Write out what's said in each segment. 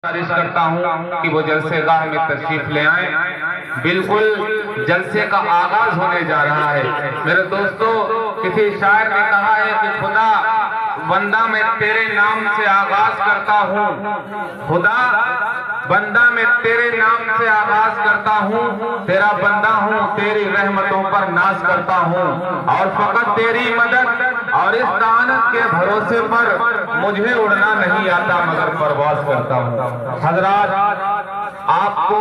गुजारिश करता हूँ कि वो जलसे गाह में तशरीफ ले आए। बिल्कुल जलसे का आगाज होने जा रहा है। मेरे दोस्तों, किसी शायर ने कहा है कि खुदा बंदा मैं तेरे नाम से आगाज करता हूँ, खुदा बंदा मैं तेरे नाम से आगाज करता हूँ, तेरा बंदा हूँ, तेरी रहमतों पर नाज करता हूँ और फकत तेरी मदद और इस दानत के भरोसे पर मुझे उड़ना नहीं आता मगर परवाज करता हूँ। हजरात, आपको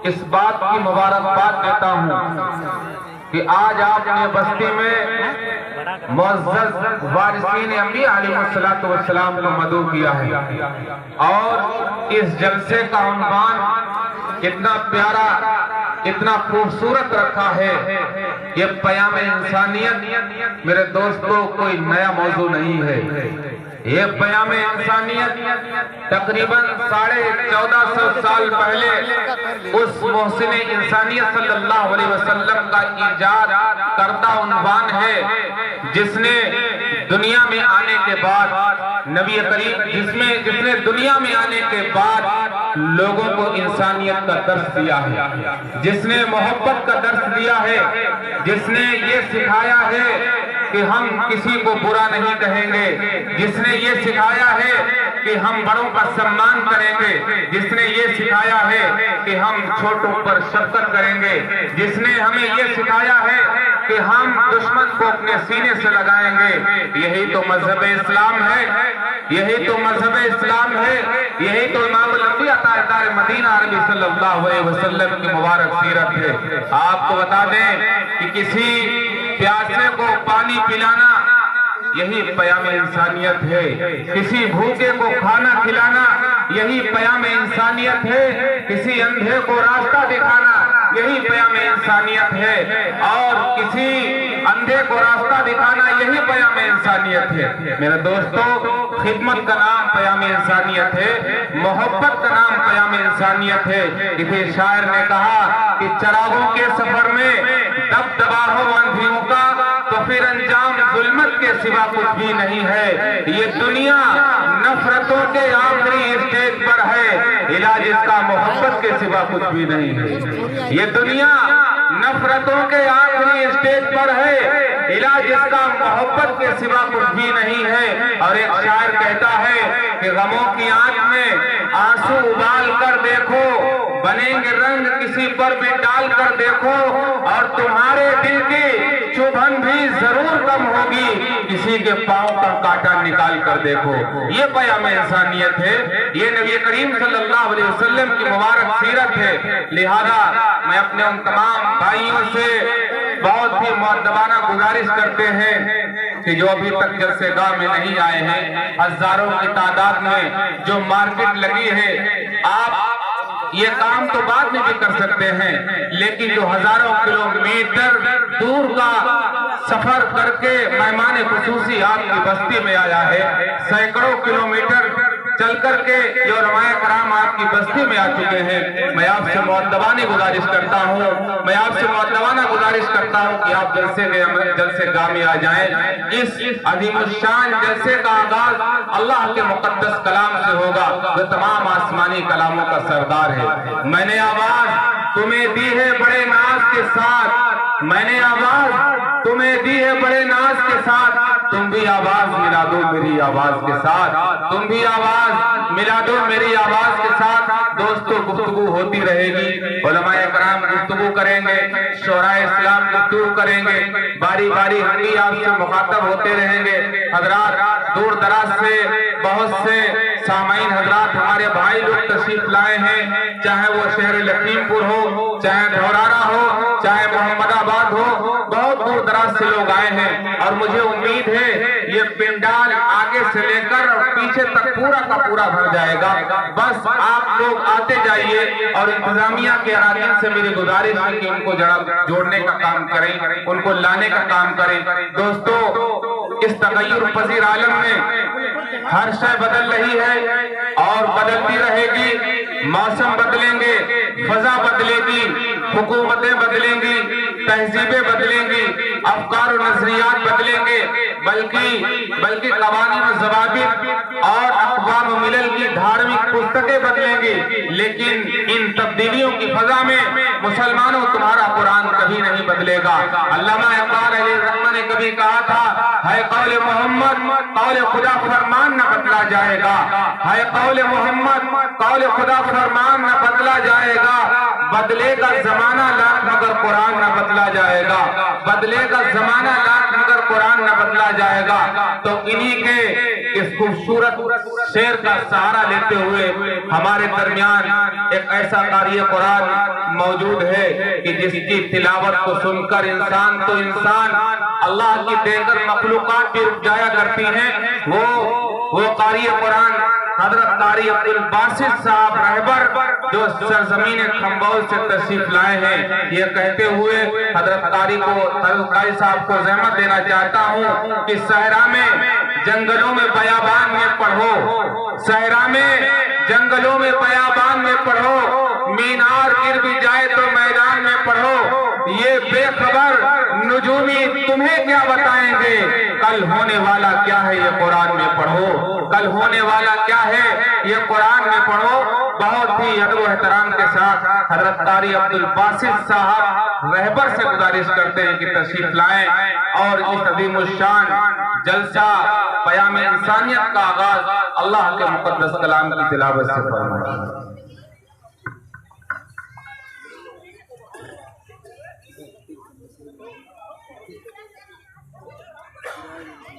इस बात की मुबारकबाद देता हूँ कि आज आपने बस्ती में मुअज़्ज़ज़ वारिसीन अंबिया अलैहिस्सलातु वस्सलाम को मदऊ किया है और इस जलसे का उन्वान इतना प्यारा, इतना खूबसूरत रखा है। ये पयाम इंसानियत मेरे दोस्तों कोई नया मौजू नहीं है। ये पयाम इंसानियत तकरीबन 1450 साल पहले उस मोहसिन इंसानियत सल्लल्लाहु अलैहि वसल्लम का ईजाद करदा उन्वान है, जिसने दुनिया में आने के बाद नबी करीम जिसने दुनिया में आने के बाद लोगों को इंसानियत का दर्स दिया है, जिसने मोहब्बत का दर्स दिया है, जिसने ये सिखाया है कि हम किसी को बुरा नहीं कहेंगे, जिसने ये सिखाया है कि हम बड़ों का सम्मान करेंगे, जिसने ये सिखाया है कि हम छोटों पर शफकत करेंगे, जिसने हमें ये सिखाया है कि हम दुश्मन को अपने सीने से लगाएंगे। यही तो मजहब इस्लाम है, यही तो मजहब इस्लाम है, यही तो इमामुल अंबिया ताजदार मदीना अरबी सल्लल्लाहु अलैहि वसल्लम की मुबारक सीरत है। आपको बता दें कि किसी प्यासे को पानी पिलाना यही पयाम इंसानियत है, किसी भूखे को खाना खिलाना यही पयाम इंसानियत है, किसी अंधे को रास्ता दिखाना यही पयाम इंसानियत है और किसी अंधे को रास्ता दिखाना यही पयाम इंसानियत है। मेरे दोस्तों, खिदमत का नाम पयाम इंसानियत है, मोहब्बत का नाम पयाम इंसानियत है। किसी शायर ने कहा कि चरागों के सफर में दबदबा हो अंधियों का तो फिर अंजाम जुल्मत के सिवा कुछ भी नहीं है। ये दुनिया नफरतों के आखिरी स्टेज पर है, इलाज इसका मोहब्बत के सिवा कुछ भी नहीं है। ये दुनिया नफरतों के आखिरी स्टेज पर है, इलाज इसका मोहब्बत के सिवा कुछ भी नहीं है। और एक शायर कहता है कि गमों की आंख में आंसू उबाल कर देखो, बनेंगे रंग किसी पर भी डाल कर देखो और तुम्हारे दिल की चुभन भी जरूर कम होगी, किसी के पांव का कांटा निकाल कर देखो। ये पयाम इंसानियत है, ये नबी करीम सल्लल्लाहु अलैहि वसल्लम की मुबारक सीरत है। लिहाजा मैं अपने उन तमाम भाइयों से बहुत ही मुअद्दबाना गुजारिश करते हैं कि जो अभी तक जलसे गाह में नहीं आए हैं, हजारों की तादाद में जो मार्केट लगी है, आप ये काम तो बाद में भी कर सकते हैं, लेकिन जो हजारों किलोमीटर दूर का सफर करके मेहमान खुसूसी आपकी बस्ती में आया है, सैकड़ों किलोमीटर चल करके जो उलमाए कराम आपकी बस्ती में आ चुके हैं, मैं आपसे मुअद्दबाना गुजारिश करता हूँ, मैं आपसे मुअद्दबाना गुजारिश करता हूँ कि आप जलसे गाह में आ जाएं। इस अज़ीमुश्शान जलसे का आगाज अल्लाह के मुक़द्दस कलाम से होगा, जो तमाम आसमानी कलामों का सरदार है। मैंने आवाज तुम्हें दी है बड़े नाज के साथ, मैंने आवाज तुम्हें दी है बड़े नाज के साथ, तुम भी आवाज मिला दो मेरी आवाज के साथ, तुम भी आवाज मिला दो मेरी आवाज के साथ। दोस्तों, गुफ्तगू होती रहेगी, उलमाए कराम गुफ्तगू करेंगे, शोराए इस्लाम गुफ्तगू करेंगे, बारी बारी हम भी आपसे मुखातब होते रहेंगे। हजरात, दूर दराज से बहुत से सामाइन हजरात हमारे भाई लोग तशरीफ लाए हैं, चाहे वो शहर लखीमपुर हो, चाहे धौरारा हो, चाहे मोहम्मदाबाद हो, बहुत दूर दराज से लोग आए हैं और मुझे उम्मीद है ये पिंडाल आगे से लेकर पीछे तक पूरा का पूरा भर जाएगा। बस आप लोग आते जाइए और इंतजामिया के अराकीन से मेरी गुजारिश है कि उनको जोड़ने का काम करें, उनको लाने का काम करें। दोस्तों, इस तगय्युर पजीर आलम में हर शय बदल रही है और बदलती रहेगी, मौसम बदलेंगे, फजा बदलेगी, हुकूमतें बदलेंगी, तहजीबें बदलेंगी, افکار و نظریات بدلیں گے، بلکہ قوانین و ضوابط اور اقوام ملل کی دھارمک پستکیں بدلیں گی، لیکن ان تبدیلیوں کی فضا میں مسلمانوں تمہارا قرآن کبھی نہیں بدلے گا۔ علامہ اقبال علیہ الرحمہ نے کبھی کہا تھا، ہے قول محمد قول خدا فرمان نہ بدلا جائے گا، ہے قول محمد قول خدا فرمان نہ بدلا جائے گا، بدلے گا زمانہ لاکھ مگر قرآن نہ بدلا جائے گا، بدلے گا زمانہ لاکھ مگر قرآن نہ بدلا جائے گا۔ تو انہی کے اس خوبصورت شعر کا سہارا لیتے ہوئے ہمارے درمیان ایک ایسا قاری قرآن موجود ہے کہ جس کی تلاوت کو سن کر انسان تو انسان اللہ کی دیگر مخلوقات بھی رک جایا کرتی ہیں۔ وہ قاری قرآن حضرت قاری عبدالباسط صاحب رہبر جو سرزمین کھمبول سے تشریف لائے ہیں، یہ کہتے ہوئے حضرت قاری صاحب کو زحمت دینا چاہتا ہوں کہ صحرا میں جنگلوں میں بیابان میں پڑھو، صحرا میں جنگلوں میں بیابان میں پڑھو، مینار گر بھی جائے تو میدان میں پڑھو، یہ بے خبر نجومی تمہیں کیا بتائیں گے، کل ہونے والا کیا ہے یہ قرآن میں پڑھو، کل ہونے والا کیا ہے یہ قرآن میں پڑھو۔ بہت ہی ادب و احترام کے ساتھ حضرت قاری عبدالباسط صاحب رہبر سے گزارش کرتے ہیں کہ تشریف لائیں اور اس عظیم الشان جلسہ پیام انسانیت کا آغاز اللہ کے مقدس کلام کی تلاوت سے فرمائیں۔